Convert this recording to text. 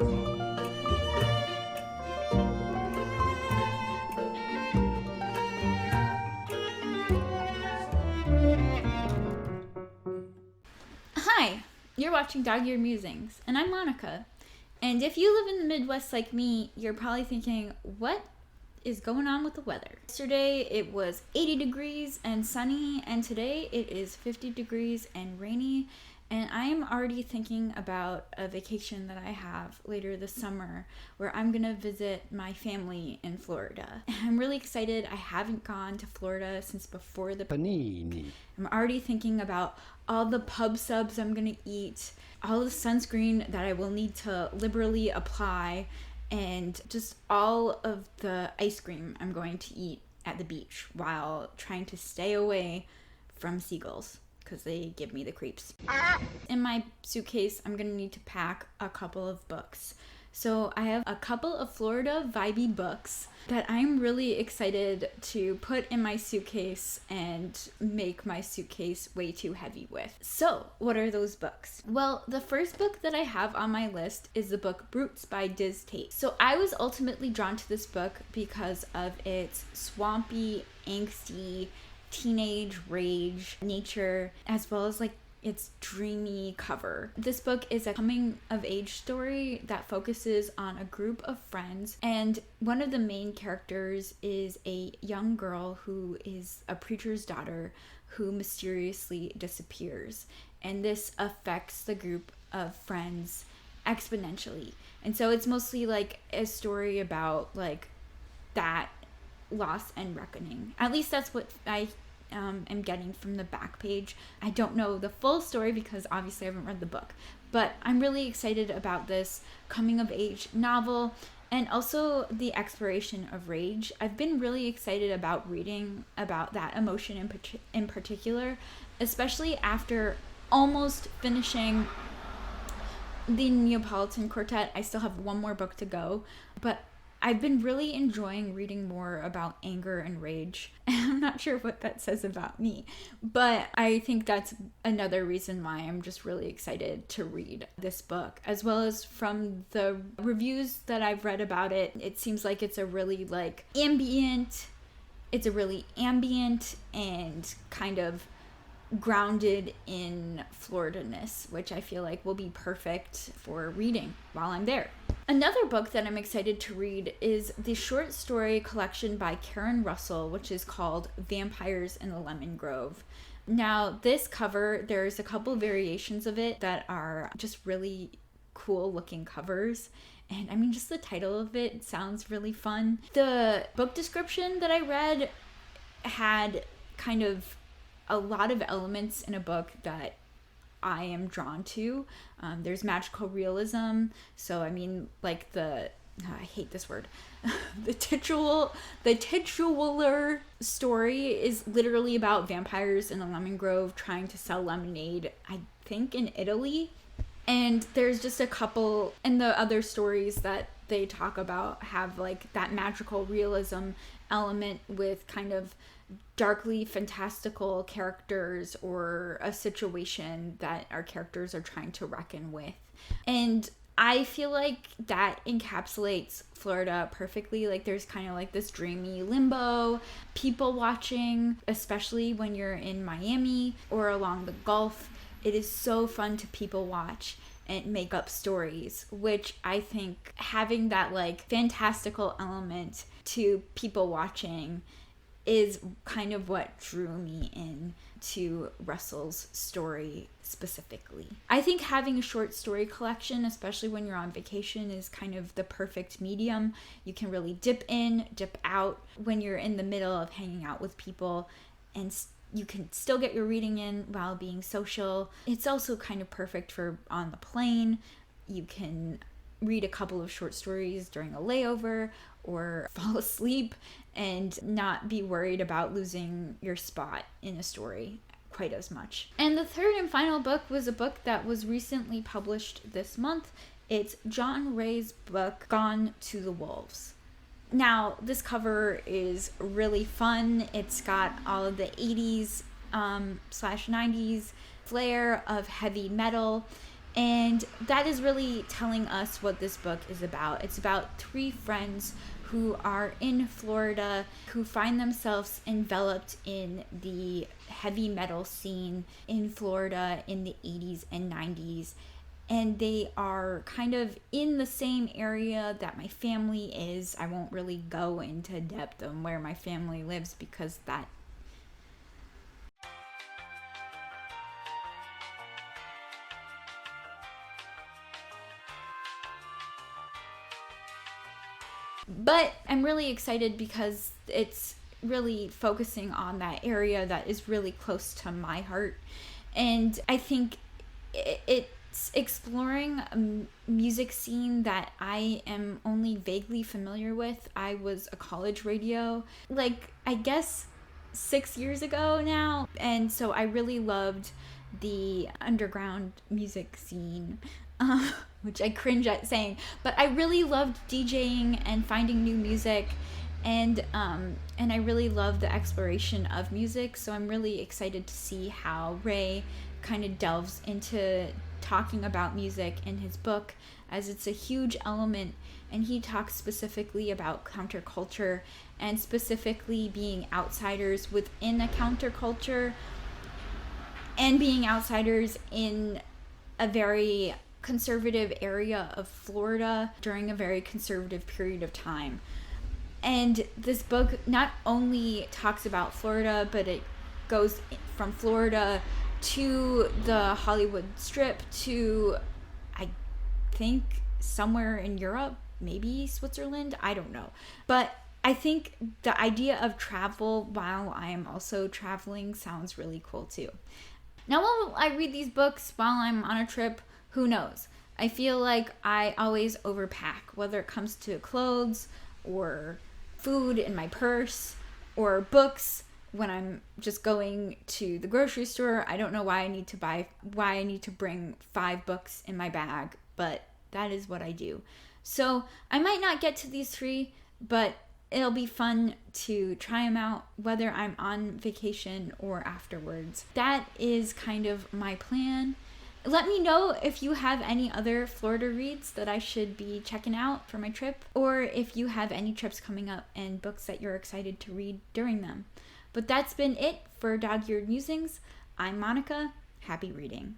Hi, you're watching Dog-Eared Musings, and I'm Monika. And if you live in the Midwest like me, you're probably thinking, what is going on with the weather? Yesterday it was 80 degrees and sunny, and today it is 50 degrees and rainy. And I am already thinking about a vacation that I have later this summer where I'm going to visit my family in Florida. I'm really excited. I haven't gone to Florida since before the panini. I'm already thinking about all the pub subs I'm going to eat, all the sunscreen that I will need to liberally apply, and just all of the ice cream I'm going to eat at the beach while trying to stay away from seagulls, because they give me the creeps. In my suitcase, I'm gonna need to pack a couple of books. So I have a couple of Florida vibey books that I'm really excited to put in my suitcase and make my suitcase way too heavy with. So what are those books? Well, the first book that I have on my list is the book Brutes by Dizz Tate. So I was ultimately drawn to this book because of its swampy, angsty, teenage rage nature, as well as like its dreamy cover. This book is a coming of age story that focuses on a group of friends, and one of the main characters is a young girl who is a preacher's daughter who mysteriously disappears, and this affects the group of friends exponentially. And so it's mostly like a story about like that loss and reckoning. At least that's what I am getting from the back page. I don't know the full story because obviously I haven't read the book, but I'm really excited about this coming of age novel and also the exploration of rage. I've been really excited about reading about that emotion in particular, especially after almost finishing the Neapolitan Quartet. I still have one more book to go, but I've been really enjoying reading more about anger and rage. I'm not sure what that says about me, but I think that's another reason why I'm just really excited to read this book. As well as from the reviews that I've read about it, it seems like it's a really ambient and kind of grounded in Florida-ness, which I feel like will be perfect for reading while I'm there. Another book that I'm excited to read is the short story collection by Karen Russell, which is called Vampires in the Lemon Grove. Now, this cover, there's a couple variations of it that are just really cool looking covers. And I mean, just the title of it sounds really fun. The book description that I read had kind of a lot of elements in a book that I am drawn to. There's magical realism. So, I mean, like I hate this word. The titular story is literally about vampires in the lemon grove trying to sell lemonade, I think in Italy. And there's just a couple, and the other stories that they talk about have like that magical realism element with kind of darkly fantastical characters or a situation that our characters are trying to reckon with. And I feel like that encapsulates Florida perfectly. Like there's kind of like this dreamy limbo, people watching, especially when you're in Miami or along the Gulf. It is so fun to people watch and make up stories, which I think having that like fantastical element to people watching is kind of what drew me in to Russell's story specifically. I think having a short story collection, especially when you're on vacation, is kind of the perfect medium. You can really dip in, dip out when you're in the middle of hanging out with people, and you can still get your reading in while being social. It's also kind of perfect for on the plane. You can read a couple of short stories during a layover or fall asleep and not be worried about losing your spot in a story quite as much. And the third and final book was a book that was recently published this month. It's John Wray's book, Gone to the Wolves. Now, this cover is really fun. It's got all of the 80s / 90s flair of heavy metal. And that is really telling us what this book is about. It's about three friends who are in Florida who find themselves enveloped in the heavy metal scene in Florida in the 80s and 90s. And they are kind of in the same area that my family is. I won't really go into depth on where my family lives because that but I'm really excited because it's really focusing on that area that is really close to my heart. And I think it's exploring a music scene that I am only vaguely familiar with. I was a college radio, like, I guess 6 years ago now. And so I really loved the underground music scene, which I cringe at saying, but I really loved DJing and finding new music, and I really love the exploration of music. So I'm really excited to see how Wray kind of delves into talking about music in his book, as it's a huge element, and he talks specifically about counterculture and specifically being outsiders within a counterculture and being outsiders in a very conservative area of Florida during a very conservative period of time. And this book not only talks about Florida, but it goes from Florida to the Hollywood Strip to, I think, somewhere in Europe, maybe Switzerland, I don't know. But I think the idea of travel while I am also traveling sounds really cool too. Now, while I read these books while I'm on a trip, who knows? I feel like I always overpack, whether it comes to clothes or food in my purse or books when I'm just going to the grocery store. I don't know why I need to bring 5 books in my bag, but that is what I do. So I might not get to these 3, but it'll be fun to try them out, whether I'm on vacation or afterwards. That is kind of my plan. Let me know if you have any other Florida reads that I should be checking out for my trip, or if you have any trips coming up and books that you're excited to read during them. But that's been it for Dog-Eared Musings. I'm Monika. Happy reading.